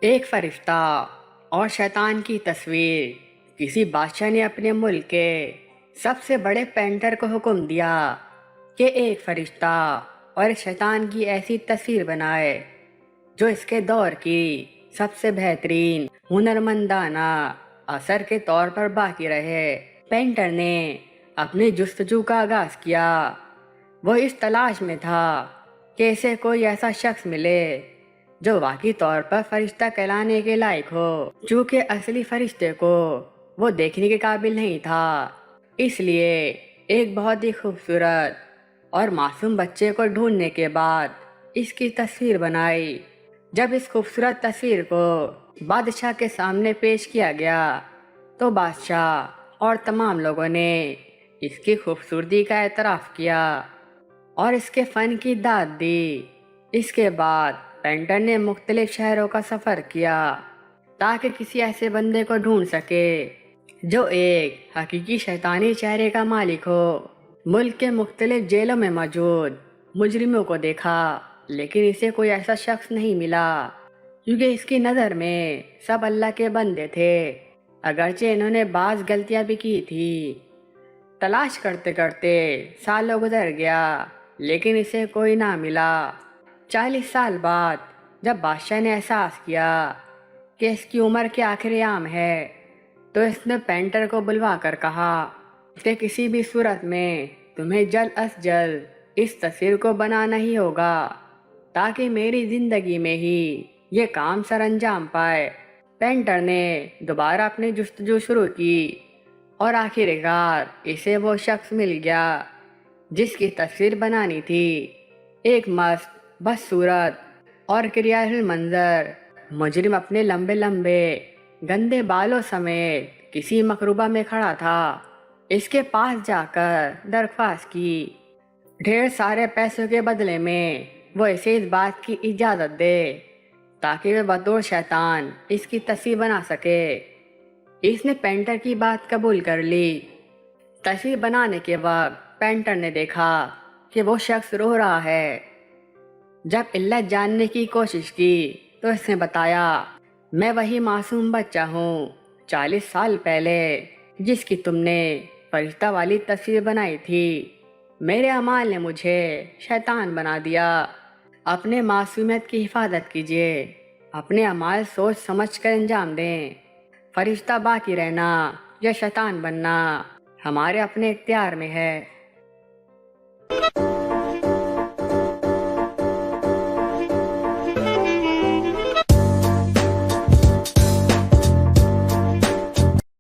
ایک فرشتہ اور شیطان کی تصویر۔ کسی بادشاہ نے اپنے ملک کے سب سے بڑے پینٹر کو حکم دیا کہ ایک فرشتہ اور شیطان کی ایسی تصویر بنائے جو اس کے دور کی سب سے بہترین ہنرمندانہ اثر کے طور پر باقی رہے۔ پینٹر نے اپنی جستجو کا آغاز کیا۔ وہ اس تلاش میں تھا کہ اسے کوئی ایسا شخص ملے جو واقعی طور پر فرشتہ کہلانے کے لائق ہو، چونکہ اصلی فرشتے کو وہ دیکھنے کے قابل نہیں تھا۔ اس لیے ایک بہت ہی خوبصورت اور معصوم بچے کو ڈھونڈنے کے بعد اس کی تصویر بنائی۔ جب اس خوبصورت تصویر کو بادشاہ کے سامنے پیش کیا گیا تو بادشاہ اور تمام لوگوں نے اس کی خوبصورتی کا اعتراف کیا اور اس کے فن کی داد دی۔ اس کے بعد پینٹر نے مختلف شہروں کا سفر کیا تاکہ کسی ایسے بندے کو ڈھونڈ سکے جو ایک حقیقی شیطانی چہرے کا مالک ہو۔ ملک کے مختلف جیلوں میں موجود مجرموں کو دیکھا، لیکن اسے کوئی ایسا شخص نہیں ملا، کیونکہ اس کی نظر میں سب اللہ کے بندے تھے، اگرچہ انہوں نے بعض غلطیاں بھی کی تھی۔ تلاش کرتے کرتے سالوں گزر گیا، لیکن اسے کوئی نہ ملا۔ 40 سال بعد جب بادشاہ نے احساس کیا کہ اس کی عمر کے آخری ایام ہے تو اس نے پینٹر کو بلوا کر کہا کہ کسی بھی صورت میں تمہیں جلد از جلد اس تصویر کو بنانا ہی ہوگا تاکہ میری زندگی میں ہی یہ کام سر انجام پائے۔ پینٹر نے دوبارہ اپنی جستجو شروع کی اور آخر کار اسے وہ شخص مل گیا جس کی تصویر بنانی تھی۔ ایک مست بدصورت اور کریال منظر مجرم اپنے لمبے لمبے گندے بالوں سمیت کسی مقبرہ میں کھڑا تھا۔ اس کے پاس جا کر درخواست کی ڈھیر سارے پیسوں کے بدلے میں وہ اسے اس بات کی اجازت دے تاکہ وہ بطور شیطان اس کی تصویر بنا سکے۔ اس نے پینٹر کی بات قبول کر لی۔ تصویر بنانے کے وقت پینٹر نے دیکھا کہ وہ شخص رو رہا ہے۔ جب علت جاننے کی کوشش کی تو اس نے بتایا، میں وہی معصوم بچہ ہوں 40 سال پہلے جس کی تم نے فرشتہ والی تصویر بنائی تھی۔ میرے اعمال نے مجھے شیطان بنا دیا۔ اپنے معصومیت کی حفاظت کیجیے، اپنے اعمال سوچ سمجھ کر انجام دیں۔ فرشتہ باقی رہنا یا شیطان بننا ہمارے اپنے اختیار میں ہے۔